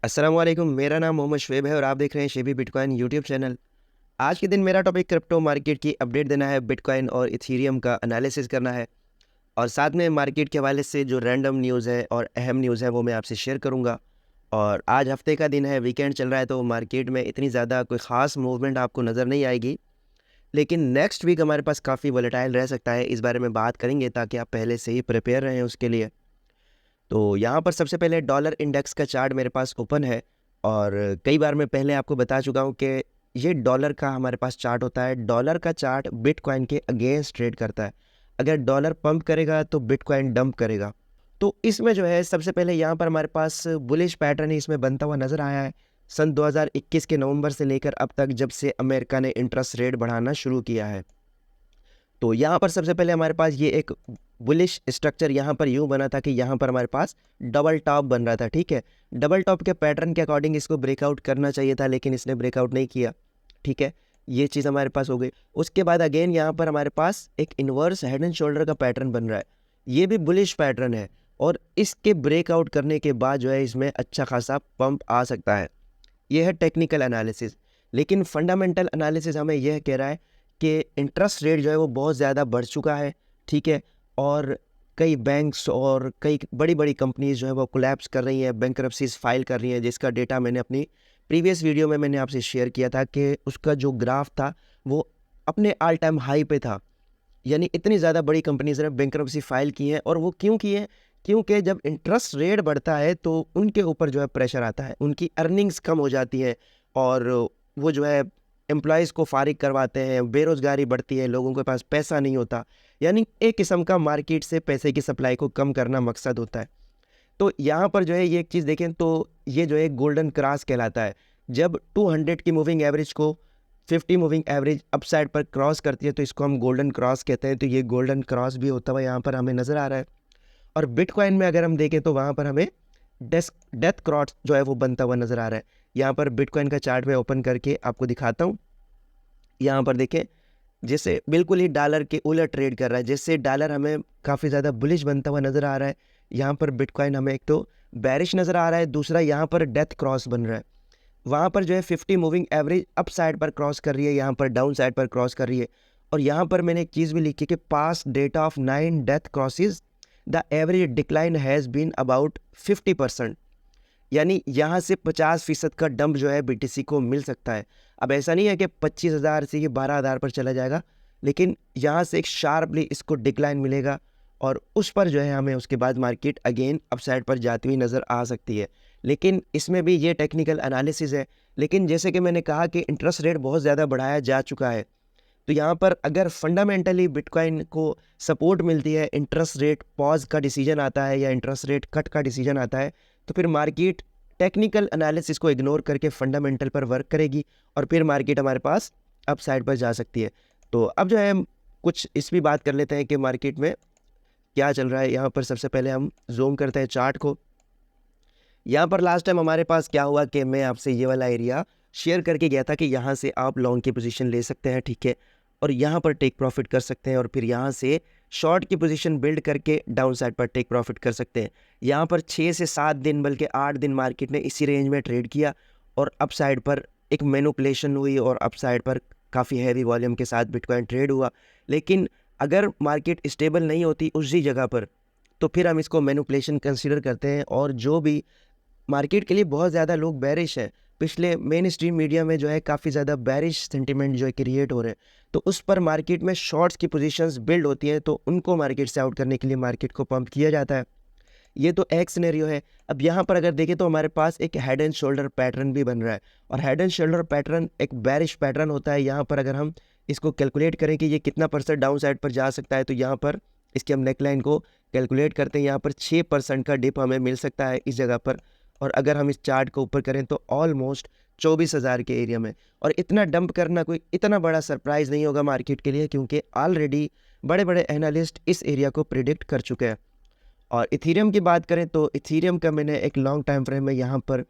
अस्सलाम वालेकुम। मेरा नाम मोहम्मद शुएब है और आप देख रहे हैं शेबी बिटकॉइन यूट्यूब चैनल। आज के दिन मेरा टॉपिक क्रिप्टो मार्केट की अपडेट देना है, बिटकॉइन और इथीरियम का एनालिसिस करना है और साथ में मार्केट के हवाले से जो रैंडम न्यूज़ है और अहम न्यूज़ है वो मैं आपसे शेयर करूंगा। और आज हफ्ते का दिन है, वीकेंड चल रहा है, तो मार्केट में इतनी ज़्यादा कोई ख़ास मूवमेंट आपको नज़र नहीं आएगी, लेकिन नेक्स्ट वीक हमारे पास काफ़ी वोलेटाइल रह सकता है। इस बारे में बात करेंगे ताकि आप पहले से ही प्रिपेयर रहें उसके लिए। तो यहाँ पर सबसे पहले डॉलर इंडेक्स का चार्ट मेरे पास ओपन है और कई बार मैं पहले आपको बता चुका हूँ कि ये डॉलर का हमारे पास चार्ट होता है। डॉलर का चार्ट बिटकॉइन के अगेंस्ट ट्रेड करता है। अगर डॉलर पंप करेगा तो बिटकॉइन डंप करेगा। तो इसमें जो है सबसे पहले यहाँ पर हमारे पास बुलिश पैटर्न ही इसमें बनता हुआ नज़र आया है सन 2021 के नवंबर से लेकर अब तक, जब से अमेरिका ने इंटरेस्ट रेट बढ़ाना शुरू किया है। तो यहाँ पर सबसे पहले हमारे पास ये एक बुलिश स्ट्रक्चर यहाँ पर यूँ बना था कि यहाँ पर हमारे पास डबल टॉप बन रहा था। ठीक है, डबल टॉप के पैटर्न के अकॉर्डिंग इसको ब्रेकआउट करना चाहिए था, लेकिन इसने ब्रेकआउट नहीं किया। ठीक है, ये चीज़ हमारे पास हो गई। उसके बाद अगेन यहाँ पर हमारे पास एक इन्वर्स हेड एंड शोल्डर का पैटर्न बन रहा है। ये भी बुलिश पैटर्न है और इसके ब्रेकआउट करने के बाद जो है इसमें अच्छा खासा पंप आ सकता है। ये है टेक्निकल एनालिसिस। लेकिन फंडामेंटल एनालिसिस हमें यह कह रहा है कि इंटरेस्ट रेट जो है वो बहुत ज़्यादा बढ़ चुका है। ठीक है, और कई बैंक्स और कई बड़ी बड़ी कंपनीज जो है वो कोलैप्स कर रही हैं, बैंकरप्सीज फाइल कर रही हैं, जिसका डेटा मैंने अपनी प्रीवियस वीडियो में मैंने आपसे शेयर किया था कि उसका जो ग्राफ था वो अपने ऑल टाइम हाई पे था। यानी इतनी ज़्यादा बड़ी कंपनीज ने बैंकरप्सी फाइल की है। और वो क्यों की है? क्योंकि जब इंटरेस्ट रेट बढ़ता है तो उनके ऊपर जो है प्रेशर आता है, उनकी अर्निंग्स कम हो जाती है और वो जो है एम्प्लॉयज़ को फारिग करवाते हैं, बेरोज़गारी बढ़ती है, लोगों के पास पैसा नहीं होता। यानी एक किस्म का मार्केट से पैसे की सप्लाई को कम करना मकसद होता है। तो यहाँ पर जो है ये एक चीज़ देखें तो ये जो है गोल्डन क्रॉस कहलाता है। जब 200 की मूविंग एवरेज को 50 मूविंग एवरेज अपसाइड पर क्रॉस करती है तो इसको हम गोल्डन क्रॉस कहते हैं। तो ये गोल्डन क्रॉस भी होता हुआ यहाँ पर हमें नज़र आ रहा है। और बिटकॉइन में अगर हम देखें तो वहाँ पर हमें डेथ क्रॉस जो है वो बनता हुआ नज़र आ रहा है। यहाँ पर बिटकॉइन का चार्ट में ओपन करके आपको दिखाता हूँ। यहाँ पर देखें, जैसे बिल्कुल ही डॉलर के उलट ट्रेड कर रहा है, जिससे डॉलर हमें काफ़ी ज़्यादा बुलिश बनता हुआ नज़र आ रहा है। यहाँ पर बिटकॉइन हमें एक तो बैरिश नज़र आ रहा है, दूसरा यहाँ पर डेथ क्रॉस बन रहा है। वहाँ पर जो है 50 मूविंग एवरेज अप साइड पर क्रॉस कर रही है, यहाँ पर डाउन साइड पर क्रॉस कर रही है। और यहाँ पर मैंने एक चीज़ भी लिखी कि पास data of 9 death crosses the average decline has been about 50%। यानी यहाँ से 50% का डंप जो है बीटीसी को मिल सकता है। अब ऐसा नहीं है कि 25,000 से ये 12,000 पर चला जाएगा, लेकिन यहाँ से एक शार्पली इसको डिक्लाइन मिलेगा और उस पर जो है हमें उसके बाद मार्केट अगेन अपसाइड पर जाती हुई नज़र आ सकती है। लेकिन इसमें भी ये टेक्निकल एनालिसिस है। लेकिन जैसे कि मैंने कहा कि इंटरेस्ट रेट बहुत ज़्यादा बढ़ाया जा चुका है, तो यहाँ पर अगर फंडामेंटली बिटकॉइन को सपोर्ट मिलती है, इंटरेस्ट रेट पॉज का डिसीजन आता है या इंटरेस्ट रेट कट का डिसीजन आता है, तो फिर मार्केट टेक्निकल एनालिसिस को इग्नोर करके फंडामेंटल पर वर्क करेगी और फिर मार्केट हमारे पास अप साइड पर जा सकती है। तो अब जो है हम कुछ इस भी बात कर लेते हैं कि मार्केट में क्या चल रहा है। यहाँ पर सबसे पहले हम जूम करते हैं चार्ट को। यहाँ पर लास्ट टाइम हमारे पास क्या हुआ कि मैं आपसे ये वाला एरिया शेयर करके गया था कि यहाँ से आप लॉन्ग की पोजीशन ले सकते हैं। ठीक है, और यहाँ पर टेक प्रॉफिट कर सकते हैं और फिर यहाँ से शॉर्ट की पोजीशन बिल्ड करके डाउन साइड पर टेक प्रॉफिट कर सकते हैं। यहाँ पर 6 से 7 दिन बल्कि 8 दिन मार्केट ने इसी रेंज में ट्रेड किया और अप साइड पर एक मैनिपुलेशन हुई और अप साइड पर काफ़ी हैवी वॉल्यूम के साथ बिटकॉइन ट्रेड हुआ। लेकिन अगर मार्केट स्टेबल नहीं होती उसी जगह पर तो फिर हम इसको मैनिपुलेशन कंसीडर करते हैं। और जो भी मार्केट के लिए बहुत ज़्यादा लोग बैरिश हैं, पिछले मेन स्ट्रीम मीडिया में जो है काफ़ी ज़्यादा बैरिश सेंटिमेंट जो है क्रिएट हो रहे हैं, तो उस पर मार्केट में शॉर्ट्स की पोजीशंस बिल्ड होती हैं, तो उनको मार्केट से आउट करने के लिए मार्केट को पंप किया जाता है। ये तो एक सिनेरियो है। अब यहाँ पर अगर देखें तो हमारे पास एक हेड एंड शोल्डर पैटर्न भी बन रहा है और हेड एंड शोल्डर पैटर्न एक बैरिश पैटर्न होता है। यहाँ पर अगर हम इसको कैलकुलेट करें कि ये कितना परसेंट डाउन साइड पर जा सकता है, तो यहाँ पर इसके हम नेकलाइन को कैलकुलेट करते हैं, यहाँ पर 6% का डिप हमें मिल सकता है इस जगह पर। और अगर हम इस चार्ट को ऊपर करें तो ऑलमोस्ट 24,000 के एरिया में। और इतना डंप करना कोई इतना बड़ा सरप्राइज़ नहीं होगा मार्केट के लिए, क्योंकि ऑलरेडी बड़े बड़े एनालिस्ट इस एरिया को प्रिडिक्ट कर चुके हैं। और इथीरियम की बात करें तो इथीरियम का मैंने एक लॉन्ग टाइम फ्रेम में यहाँ पर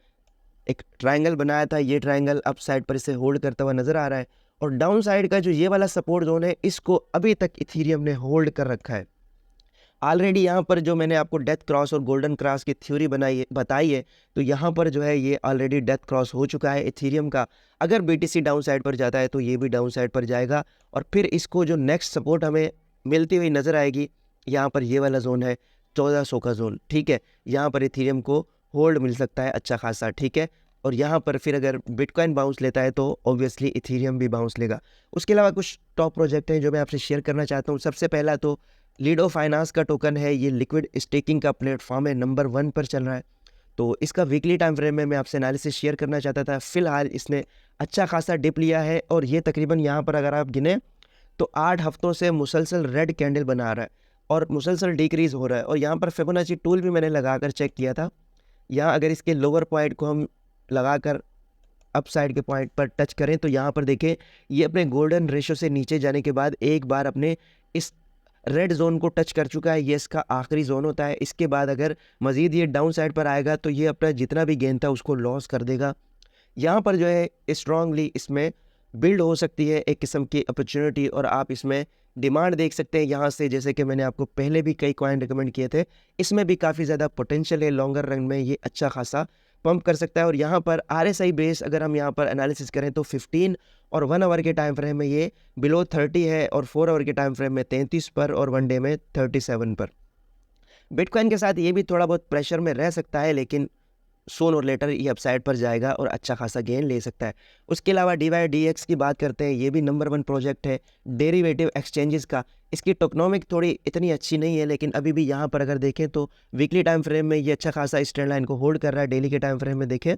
एक ट्रायंगल बनाया था। ये ट्रायंगल अप साइड पर इसे होल्ड करता हुआ नज़र आ रहा है और डाउन साइड का जो ये वाला सपोर्ट जोन है इसको अभी तक इथीरियम ने होल्ड कर रखा है। ऑलरेडी यहाँ पर जो मैंने आपको डेथ क्रॉस और गोल्डन क्रॉस की थ्योरी बताई है, तो यहाँ पर जो है ये ऑलरेडी डेथ क्रॉस हो चुका है इथेरियम का। अगर BTC डाउन साइड पर जाता है तो ये भी डाउन साइड पर जाएगा, और फिर इसको जो नेक्स्ट सपोर्ट हमें मिलती हुई नज़र आएगी, यहाँ पर ये वाला जोन है 1400 का जोन, ठीक है। यहाँ पर इथेरियम को होल्ड मिल सकता है अच्छा खासा, ठीक है। और यहाँ पर फिर अगर बिटकॉइन बाउंस लेता है तो ऑब्वियसली इथेरियम भी बाउंस लेगा। उसके अलावा कुछ टॉप प्रोजेक्ट हैं जो मैं आपसे शेयर करना चाहता हूँ। सबसे पहला तो लीडो फाइनेंस का टोकन है, ये लिक्विड स्टेकिंग का प्लेटफॉर्म है, नंबर 1 पर चल रहा है। तो इसका वीकली टाइम फ्रेम में मैं आपसे एनालिसिस शेयर करना चाहता था। फिलहाल इसने अच्छा खासा डिप लिया है, और ये तकरीबन यहाँ पर अगर आप गिने तो 8 हफ्तों से मुसलसल रेड कैंडल बना रहा है और मुसलसल डिक्रीज हो रहा है। और यहाँ पर फिबोनाची टूल भी मैंने लगाकर चेक किया था। यहाँ अगर इसके लोअर पॉइंट को हम लगाकर अप साइड के पॉइंट पर टच करें तो यहाँ पर देखें ये अपने गोल्डन रेशो से नीचे जाने के बाद एक बार अपने इस रेड जोन को टच कर चुका है। ये इसका आखिरी जोन होता है। इसके बाद अगर मज़ीद ये डाउन साइड पर आएगा तो ये अपना जितना भी गेन था उसको लॉस कर देगा। यहाँ पर जो है स्ट्रांगली इसमें बिल्ड हो सकती है एक किस्म की अपॉर्चुनिटी, और आप इसमें डिमांड देख सकते हैं यहाँ से। जैसे कि मैंने आपको पहले भी कई कॉइन रिकमेंड किए थे, इसमें भी काफ़ी ज़्यादा पोटेंशियल है। लॉन्गर रन में ये अच्छा खासा पंप कर सकता है। और यहाँ पर RSI बेस अगर हम यहाँ पर एनालिसिस करें तो 15 और 1 आवर के टाइम फ्रेम में ये बिलो 30 है, और 4 आवर के टाइम फ्रेम में 33 पर, और 1 डे में 37 पर। बिटकॉइन के साथ ये भी थोड़ा बहुत प्रेशर में रह सकता है, लेकिन सोन और लेटर ये अपसाइड पर जाएगा और अच्छा खासा गेन ले सकता है। उसके अलावा DYDX की बात करते हैं, ये भी नंबर 1 प्रोजेक्ट है डेरिवेटिव एक्सचेंजेस का। इसकी टोकनोमिक थोड़ी इतनी अच्छी नहीं है, लेकिन अभी भी यहाँ पर अगर देखें तो वीकली टाइम फ्रेम में ये अच्छा खासा इस ट्रेंड लाइन को होल्ड कर रहा है। डेली के टाइम फ्रेम में देखें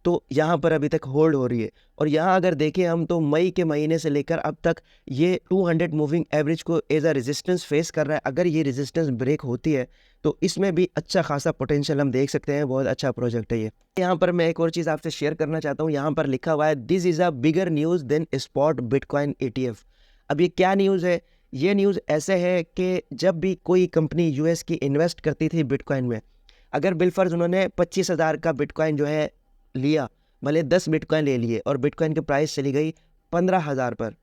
तो यहाँ पर अभी तक होल्ड हो रही है। और यहाँ अगर देखें हम तो मई के महीने से लेकर अब तक ये 200 मूविंग एवरेज को एज अ रेजिस्टेंस फेस कर रहा है। अगर ये रेजिस्टेंस ब्रेक होती है तो इसमें भी अच्छा खासा पोटेंशियल हम देख सकते हैं। बहुत अच्छा प्रोजेक्ट है ये। यहाँ पर मैं एक और चीज़ आपसे शेयर करना चाहता हूँ। यहाँ पर लिखा हुआ है this is a bigger news than spot bitcoin ETF। अब ये क्या न्यूज़ है? ये न्यूज़ ऐसे है कि जब भी कोई कंपनी US की इन्वेस्ट करती थी बिटकॉइन में, अगर बिलफर्ज उन्होंने 25,000 का बिटकॉइन जो है लिया, भले 10 बिटकॉइन ले लिए, और बिटकॉइन की प्राइस चली गई 15,000 पर,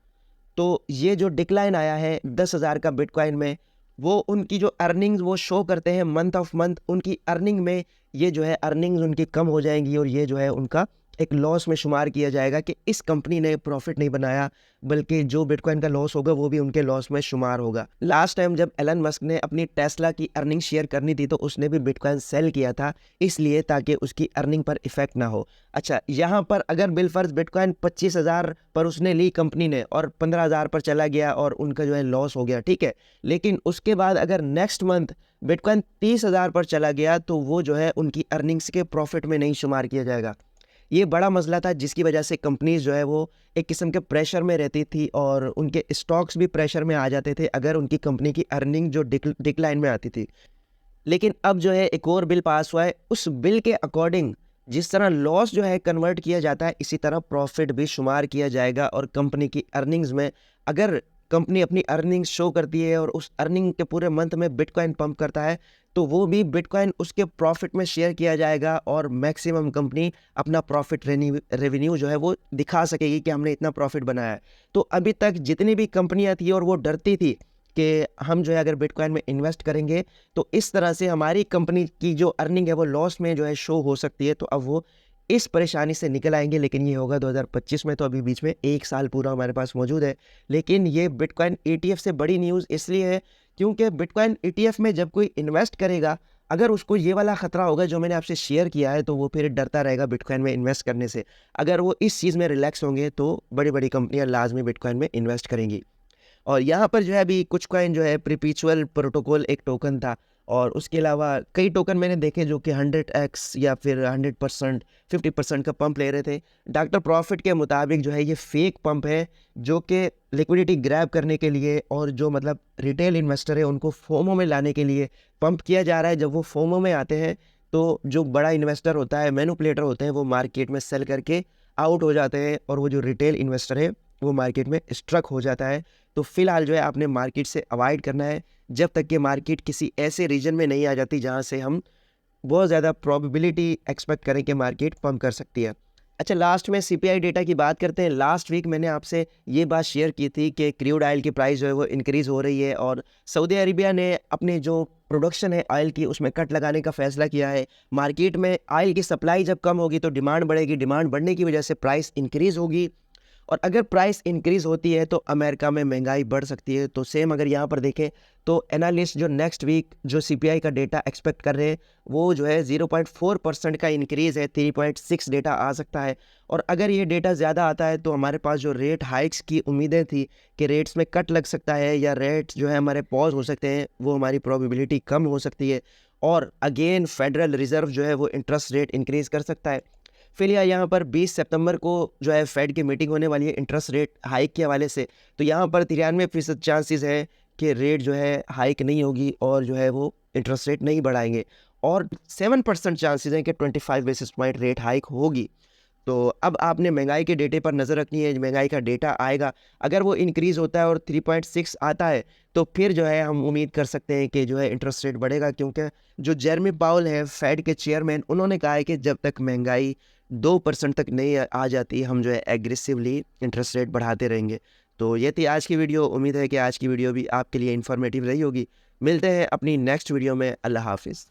तो ये जो डिक्लाइन आया है 10,000 का बिटकॉइन में, वो उनकी जो अर्निंग्स वो शो करते हैं मंथ ऑफ मंथ, उनकी अर्निंग में ये जो है अर्निंग्स उनकी कम हो जाएंगी, और ये जो है उनका एक लॉस में शुमार किया जाएगा कि इस कंपनी ने प्रॉफिट नहीं बनाया, बल्कि जो बिटकॉइन का लॉस होगा वो भी उनके लॉस में शुमार होगा। लास्ट टाइम जब एलन मस्क ने अपनी टेस्ला की अर्निंग शेयर करनी थी तो उसने भी बिटकॉइन सेल किया था, इसलिए ताकि उसकी अर्निंग पर इफेक्ट ना हो। अच्छा, यहाँ पर अगर बिलफर्ज बिटकॉइन 25,000 पर उसने ली कंपनी ने, और 15,000 पर चला गया और उनका जो है लॉस हो गया, ठीक है, लेकिन उसके बाद अगर नेक्स्ट मंथ बिटकॉइन 30,000 पर चला गया तो वो जो है उनकी अर्निंग्स के प्रॉफिट में नहीं शुमार किया जाएगा। ये बड़ा मसला था जिसकी वजह से कंपनीज जो है वो एक किस्म के प्रेशर में रहती थी, और उनके स्टॉक्स भी प्रेशर में आ जाते थे अगर उनकी कंपनी की अर्निंग जो डिक्लाइन में आती थी। लेकिन अब जो है एक और बिल पास हुआ है, उस बिल के अकॉर्डिंग जिस तरह लॉस जो है कन्वर्ट किया जाता है, इसी तरह प्रॉफिट भी शुमार किया जाएगा। और कंपनी की अर्निंग्स में अगर कंपनी अपनी अर्निंग्स शो करती है और उस अर्निंग के पूरे मंथ में बिटकॉइन पंप करता है, तो वो भी बिटकॉइन उसके प्रॉफिट में शेयर किया जाएगा, और मैक्सिमम कंपनी अपना प्रॉफिट रेवेन्यू जो है वो दिखा सकेगी कि हमने इतना प्रॉफिट बनाया है। तो अभी तक जितनी भी कंपनियां थी और वो डरती थी कि हम जो है अगर बिटकॉइन में इन्वेस्ट करेंगे तो इस तरह से हमारी कंपनी की जो अर्निंग है वो लॉस में जो है शो हो सकती है, तो अब वो इस परेशानी से निकल आएंगे। लेकिन ये होगा 2025 में, तो अभी बीच में 1 साल पूरा हमारे पास मौजूद है। लेकिन ये बिटकॉइन ETF से बड़ी न्यूज़ इसलिए है क्योंकि बिटकॉइन ETF में जब कोई इन्वेस्ट करेगा, अगर उसको ये वाला ख़तरा होगा जो मैंने आपसे शेयर किया है, तो वो फिर डरता रहेगा बिटकॉइन में इन्वेस्ट करने से। अगर वो इस चीज़ में रिलैक्स होंगे तो बड़ी बड़ी कंपनियां लाजमी बिटकॉइन में इन्वेस्ट करेंगी। और यहाँ पर जो है अभी कुछ कॉइन जो है परपेचुअल प्रोटोकॉल एक टोकन था, और उसके अलावा कई टोकन मैंने देखे जो कि 100x या फिर 100%, 50% का पंप ले रहे थे। डॉक्टर प्रॉफिट के मुताबिक जो है ये फेक पंप है, जो कि लिक्विडिटी ग्रैब करने के लिए और जो मतलब रिटेल इन्वेस्टर है उनको फोमो में लाने के लिए पंप किया जा रहा है। जब वो फोमो में आते हैं तो जो बड़ा इन्वेस्टर होता है, मैनिपुलेटर होते हैं, वो मार्केट में सेल करके आउट हो जाते हैं, और वो जो रिटेल इन्वेस्टर है वो मार्केट में स्ट्रक हो जाता है। तो फिलहाल जो है आपने मार्केट से अवॉइड करना है जब तक कि मार्केट किसी ऐसे रीजन में नहीं आ जाती जहां से हम बहुत ज़्यादा प्रोबेबिलिटी एक्सपेक्ट करें कि मार्केट पंप कर सकती है। अच्छा, लास्ट में सीपीआई डेटा की बात करते हैं। लास्ट वीक मैंने आपसे ये बात शेयर की थी कि क्रूड ऑयल की प्राइस जो है वो इंक्रीज़ हो रही है और सऊदी अरेबिया ने अपने जो प्रोडक्शन है ऑयल की उसमें कट लगाने का फ़ैसला किया है। मार्केट में ऑयल की सप्लाई जब कम होगी तो डिमांड बढ़ेगी, डिमांड बढ़ने की वजह से प्राइस इंक्रीज़ होगी और अगर प्राइस इंक्रीज़ होती है तो अमेरिका में महंगाई बढ़ सकती है। तो सेम अगर यहाँ पर देखें तो एनालिस्ट जो नेक्स्ट वीक जो सीपीआई का डेटा एक्सपेक्ट कर रहे हैं वो जो है 0.4% का इंक्रीज़ है, 3.6 डेटा आ सकता है। और अगर ये डेटा ज़्यादा आता है तो हमारे पास जो रेट हाइक्स की उम्मीदें थी कि रेट्स में कट लग सकता है या रेट जो है हमारे पॉज हो सकते हैं, वो हमारी प्रोबेबिलिटी कम हो सकती है और अगेन फेडरल रिज़र्व जो है वो इंटरेस्ट रेट इंक्रीज़ कर सकता है। फिलहाल यहाँ पर 20 सितंबर को जो है फेड की मीटिंग होने वाली है इंटरेस्ट रेट हाइक के हवाले से। तो यहाँ पर 93% चांसेस है कि रेट जो है हाइक नहीं होगी और जो है वो इंटरेस्ट रेट नहीं बढ़ाएंगे और 7% चांसेस हैं कि 25 बेसिस पॉइंट रेट हाइक होगी। तो अब आपने महंगाई के डेटे पर नज़र रखनी है। महंगाई का डेटा आएगा, अगर वो इंक्रीज़ होता है और 3.6 आता है तो फिर जो है हम उम्मीद कर सकते हैं कि जो है इंटरेस्ट रेट बढ़ेगा, क्योंकि जो जेरमी पाउल है फेड के चेयरमैन, उन्होंने कहा है कि जब तक महंगाई 2% तक नहीं आ जाती हम जो है एग्रेसिवली इंटरेस्ट रेट बढ़ाते रहेंगे। तो ये थी आज की वीडियो। उम्मीद है कि आज की वीडियो भी आपके लिए इन्फॉर्मेटिव रही होगी। मिलते हैं अपनी नेक्स्ट वीडियो में। अल्लाह हाफिज़।